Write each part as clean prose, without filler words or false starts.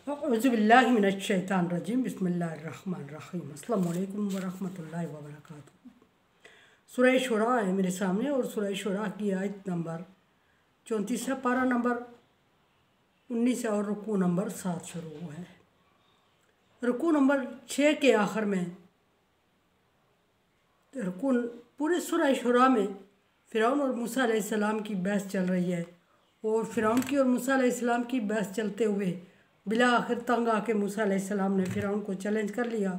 अऊज़ुबिल्लाहि मिनश्शैतानिर्रजीम बिस्मिल्लाहिर्रहमानिर्रहीम अस्सलामु अलैकुम वरहमतुल्लाहि वबरकातुहू। सूरह शुरा है मेरे सामने और सूरह शुरा की आयत नंबर 34 है। पारा नंबर 19 है और रुकू नंबर 7 शुरू हुआ है। रुकू नंबर 6 के आखिर में रुकू पूरे सूरह शुरा में फ़िरौन और मूसा अलैहिस्सलाम की बहस चल रही है और फ़िरौन की और मूसा अलैहिस्सलाम की बहस चलते हुए बिला आखिर तंग आके मूसा अलैहिस्सलाम ने फ़िरौन को चैलेंज कर लिया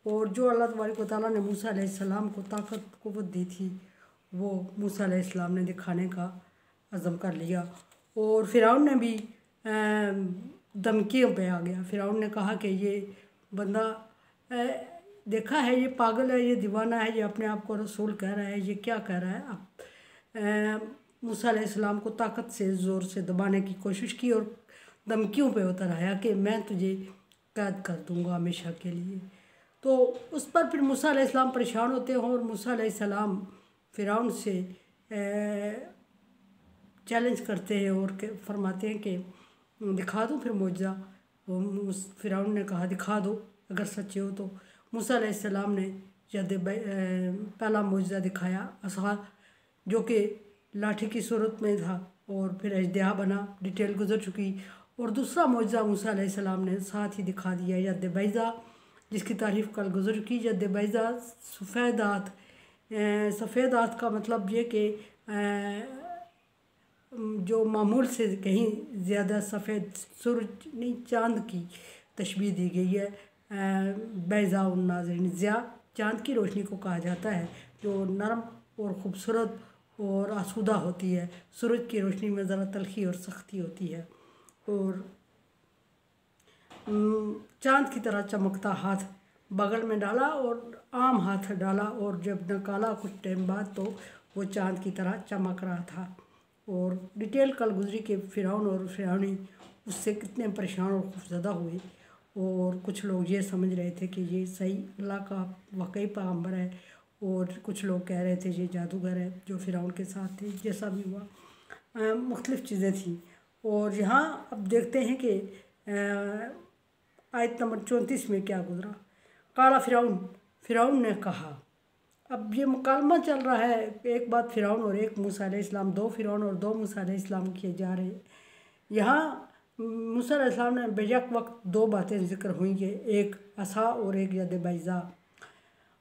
और जो अल्लाह तबारक व तआला ने मूसा अलैहिस्सलाम को ताकत क़ुव्वत दी थी वो मूसा अलैहिस्सलाम ने दिखाने का अज़म कर लिया। और फ़िरौन ने भी धमकियों पे आ गया। फ़िरौन ने कहा कि ये बंदा देखा है, ये पागल है, ये दीवाना है, ये अपने आप को रसूल कह रहा है, ये क्या कह रहा है। अब मूसा अलैहिस्सलाम को ताकत से ज़ोर से दबाने की कोशिश की और धमकियों पे उतर आया कि मैं तुझे कैद कर दूंगा हमेशा के लिए। तो उस पर फिर मूसा अलैहिस्सलाम परेशान होते हैं और मूसा अलैहिस्सलाम फ़िरौन से चैलेंज करते हैं और फरमाते हैं कि दिखा दूँ फिर मुआज़ा। फ़िरौन ने कहा दिखा दो अगर सच्चे हो तो। मूसा अलैहिस्सलाम ने पहला मुआज़ा दिखाया, असा जो कि लाठी की सूरत में था और फिर अजदहा बना, डिटेल गुजर चुकी। और दूसरा मुआज़ा मूसा अलैहिस्सलाम ने साथ ही दिखा दिया यद बैज़ा, जिसकी तारीफ़ कल गुजर चुकी। यद बैज़ा सफ़ेद आत का मतलब ये कि जो मामूल से कहीं ज़्यादा सफ़ेद सूरज नहीं चाँद की तशबीह दी गई है। बैज़ा उन नाज़रीन, ज़िया चाँद की रोशनी को कहा जाता है जो नरम और ख़ूबसूरत और आसूदा होती है। सूरज की रोशनी में ज़रा तलखी और सख्ती होती है और चाँद की तरह चमकता हाथ बगल में डाला और आम हाथ डाला और जब निकाला कुछ टाइम बाद तो वो चाँद की तरह चमक रहा था। और डिटेल कल गुजरी के फ़िरौन और फ़िरौनी उससे कितने परेशान और खौफज़दा हुए और कुछ लोग ये समझ रहे थे कि ये सही अल्लाह का वाकई पैगम्बर है और कुछ लोग कह रहे थे ये जादूगर है जो फ़िरौन के साथ थे। जैसा भी हुआ मुख्तलिफ़ चीज़ें थी। और यहाँ अब देखते हैं कि आयत नंबर 34 में क्या गुजरा। काला फ़िरौन ने कहा। अब ये मुकालमा चल रहा है, एक बात फ़िरौन और एक मूसा अलैहिस्सलाम, दो फ़िरौन और दो मूसा अलैहिस्सलाम किए जा रहे हैं। यहाँ मूसा अलैहिस्सलाम ने बेशक वक्त दो बातें ज़िक्र हुई कि एक असा और एक यद बैज़ा।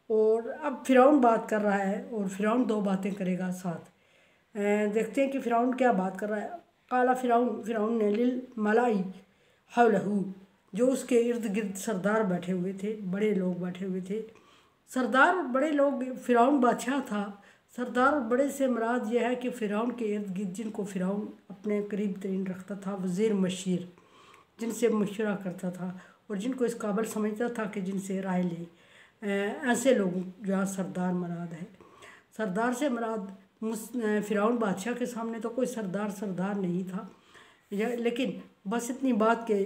और अब फ़िरौन बात कर रहा है और फ़िरौन दो बातें करेगा साथ। देखते हैं कि फ़िरौन क्या बात कर रहा है। काला फ़िरौन ने लिल मलाई हौलहू, जो उसके इर्द गिर्द सरदार बैठे हुए थे, बड़े लोग बैठे हुए थे। सरदार और बड़े लोग, फ़िरौन बादशाह था। सरदार और बड़े से मुराद यह है कि फ़िरौन के इर्द गिर्द जिनको फ़िरौन अपने करीब तरीन रखता था, वज़ीर मशीर, जिनसे मशवरा करता था और जिनको इस काबिल समझता था कि जिनसे राय ले, ऐसे लोग जहाँ सरदार मुराद है। सरदार से मुराद फ़िरौन बादशाह के सामने तो कोई सरदार नहीं था, लेकिन बस इतनी बात के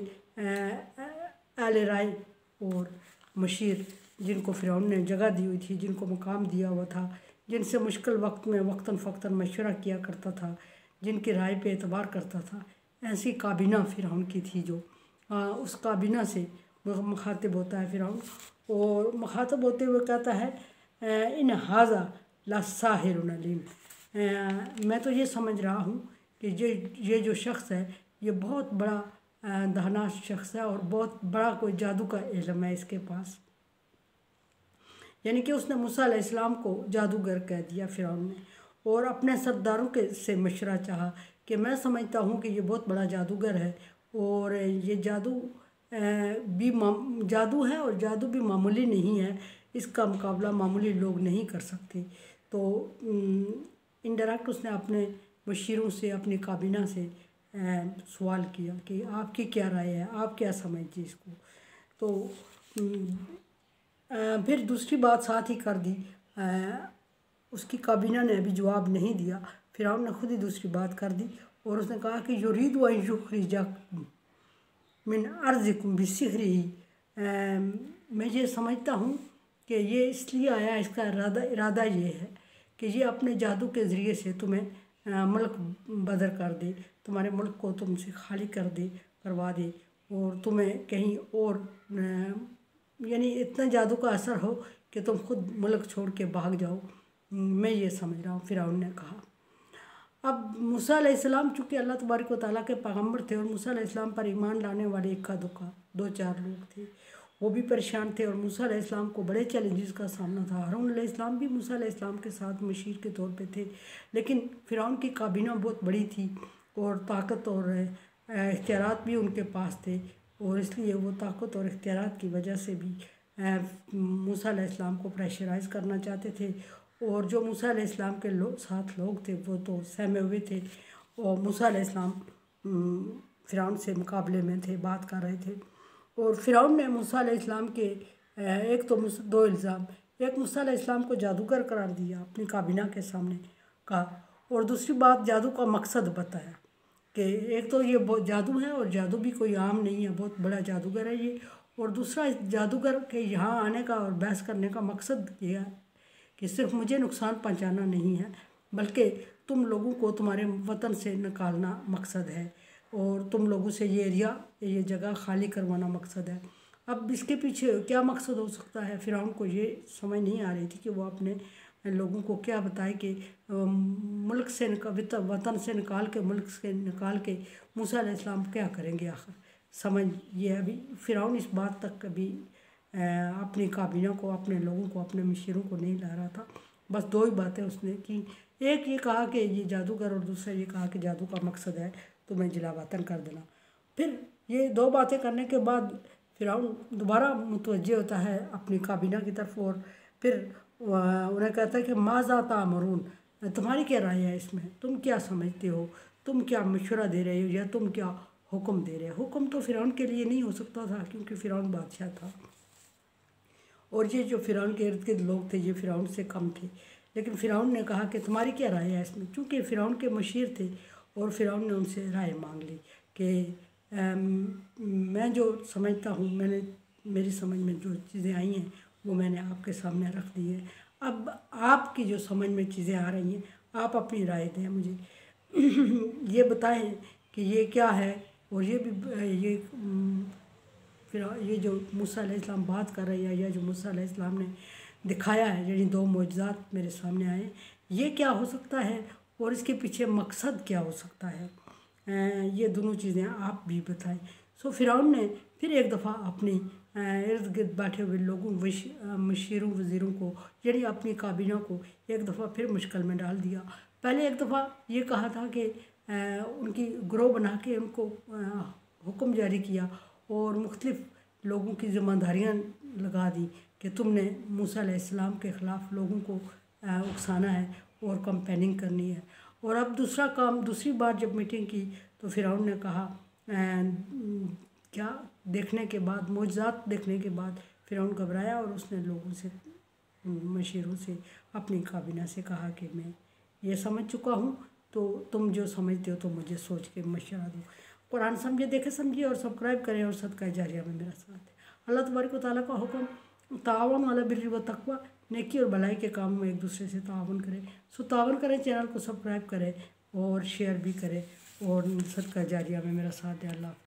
अहले राय और मशीर जिनको फ़िरौन ने जगह दी हुई थी, जिनको मकाम दिया हुआ था, जिनसे मुश्किल वक्त में वक्तन फ़क्तन मशवरा किया करता था, जिनकी राय पे एतबार करता था, ऐसी काबीना फ़िरौन की थी जो उस काबीना से मुखातिब होता है फ़िरौन। और मुखातिब होते हुए कहता है इन हाज़ा लसाहिरुन अलीम, मैं तो ये समझ रहा हूँ कि ये जो शख्स है ये बहुत बड़ा दाना शख्स है और बहुत बड़ा कोई जादू का इल्म है इसके पास। यानी कि उसने मूसा अलैहिस्सलाम को जादूगर कह दिया फ़िरौन ने और अपने सरदारों के से मशवरा चाहा कि मैं समझता हूँ कि ये बहुत बड़ा जादूगर है और ये जादू जादू है और जादू भी मामूली नहीं है, इसका मुकाबला मामूली लोग नहीं कर सकते। तो इनडायरेक्ट उसने अपने मशीरों से, अपनी काबीना से सवाल किया कि आपकी क्या राय है, आप क्या समझते इसको। तो फिर दूसरी बात साथ ही कर दी, उसकी काबीना ने अभी जवाब नहीं दिया, फ़िरौन ने खुद ही दूसरी बात कर दी और उसने कहा कि युरीदु अन युखरिजकुम मिन अर्ज़िकुम बिसिहरिही, मैं ये समझता हूँ कि ये इसलिए आया, इसका इरादा ये है कि ये अपने जादू के ज़रिए से तुम्हें मुल्क बदर कर दे, तुम्हारे मुल्क को तुमसे खाली करवा दे اور تمہیں کہیں اور یعنی اتنا جادو کا اثر ہو کہ تم خود ملک چھوڑ کے بھاگ جاؤ، میں یہ سمجھ رہا ہوں، فرعون نے کہا۔ اب موسیٰ علیہ السلام چونکہ اللہ تبارک و تعالیٰ کے پیغمبر تھے اور موسیٰ علیہ السلام پر ایمان لانے والے اکا دکا 2-4 لوگ تھے، وہ بھی پریشان تھے اور موسیٰ علیہ السلام کو بڑے چیلنجز کا سامنا تھا۔ ہارون علیہ السلام بھی موسیٰ علیہ السلام کے ساتھ مشیر کے طور پہ تھے، لیکن فرعون کی کابینہ بہت بڑی تھی اور طاقت اور اختیارات بھی ان کے پاس تھے، اور اس لیے وہ طاقت اور اختیارات کی وجہ سے بھی موسیٰ علیہ السلام کو پریشرائز کرنا چاہتے تھے، اور جو موسیٰ علیہ السلام کے ساتھ لوگ تھے وہ تو سہمے ہوئے تھے، اور موسیٰ علیہ السلام فرعون سے مقابلے میں تھے، بات کر رہے تھے۔ اور فرعون نے موسیٰ علیہ السلام کے ایک تو 2 الزام، ایک موسیٰ علیہ السلام کو جادوگر قرار دیا اپنی کابینہ کے سامنے کہا، اور دوسری بات جادو کا مقصد بتایا کہ ایک تو یہ بہت جادو ہے اور جادو بھی کوئی عام نہیں ہے، بہت بڑا جادوگر ہے یہ، اور دوسرا اس جادوگر کے یہاں آنے کا اور بحث کرنے کا مقصد یہ ہے کہ صرف مجھے نقصان پہنچانا نہیں ہے بلکہ تم لوگوں کو تمہارے وطن سے نکالنا مقصد ہے، اور تم لوگوں سے یہ ایریا یہ جگہ خالی کروانا مقصد ہے۔ اب اس کے پیچھے کیا مقصد ہو سکتا ہے، فرعون کو یہ سمجھ نہیں آ رہی تھی کہ وہ اپنے لوگوں کو کیا بتائے کہ ملک سے وطن سے نکال کے ملک سے نکال کے موسیٰ علیہ السلام کیا کریں گے آخر، سمجھ یہ ابھی فرعون اس بات تک کبھی اپنی کابینہ کو، اپنے لوگوں کو، اپنے مشیروں کو نہیں لا رہا تھا۔ بس 2 ہی باتیں اس نے کی، ایک یہ کہا کہ یہ جادوگر، اور دوسرا یہ کہا کہ جادو کا مقصد ہے تمہیں جلا وطن کر دینا۔ پھر یہ 2 باتیں کرنے کے بعد فرعون دوبارہ متوجہ ہوتا ہے اپنی کابینہ کی طرف، اور پھر انہیں کہتا ہے کہ ماذا تأمرون، تمہاری کیا رائے ہے اس میں، تم کیا سمجھتے ہو، تم کیا مشورہ دے رہے ہو یا تم کیا حکم دے رہے ہو۔ حکم تو فرعون کے لیے نہیں ہو سکتا تھا کیونکہ فرعون بادشاہ تھا، اور یہ جو فرعون کے ارد گرد لوگ تھے یہ فرعون سے کم تھے، لیکن فرعون نے کہا کہ تمہاری کیا رائے ہے اس میں، چونکہ فرعون کے مشیر تھے، اور فرعون نے ان سے رائے مانگ لی کہ میں جو سمجھتا ہوں، میری سمجھ میں جو چیزیں آئی ہیں وہ میں نے آپ کے سامنے رکھ دی ہیں، اب آپ کی جو سمجھ میں چیزیں آ رہی ہیں آپ اپنی رائے دیں، مجھے یہ بتائیں کہ یہ کیا ہے، اور یہ بھی یہ جو موسیٰ علیہ السلام بات کر رہے ہیں یا جو موسیٰ علیہ السلام نے دکھایا ہے، یعنی 2 معجزات میرے سامنے آئے، یہ کیا ہو سکتا ہے اور اس کے پیچھے مقصد کیا ہو سکتا ہے، یہ دونوں چیزیں آپ بھی بتائیں۔ فرعون نے پھر ایک دفعہ اپنی ارد گرد بیٹھے ہوئے لوگوں، مشیروں، وزیروں کو، یعنی اپنی کابینہ کو ایک دفعہ پھر مشکل میں ڈال دیا۔ پہلے ایک دفعہ یہ کہا تھا کہ ان کی گروہ بنا کے ان کو حکم جاری کیا اور مختلف لوگوں کی ذمہ داریاں لگا دی کہ تم نے موسیٰ علیہ السلام کے خلاف لوگوں کو اکسانا ہے اور کمپیننگ کرنی ہے۔ اور اب دوسرا کام، دوسری بار جب میٹنگ کی تو فرعون نے کہا کیا دیکھنے کے بعد، معجزات دیکھنے کے بعد فرعون گھبرایا اور اس نے لوگوں سے، مشیروں سے، اپنی کابینہ سے کہا کہ میں یہ سمجھ چکا ہوں، تو تم جو سمجھتے ہو تو مجھے سوچ کے مشورہ دو۔ قرآن سمجھے، دیکھے سمجھے، اور سبسکرائب کریں اور صدقہ جاریہ میں میرا ساتھ ہے۔ اللہ تبارک و تعالیٰ کا حکم، تعاون علی البر والتقوی، نیکی اور بھلائی کے کام میں ایک دوسرے سے تعاون کریں۔ تعاون کریں، چینل کو سبسکرائب کریں اور شیئر بھی کریں، اور صدقہ جاریہ میں میرا ساتھ ہے۔ اللہ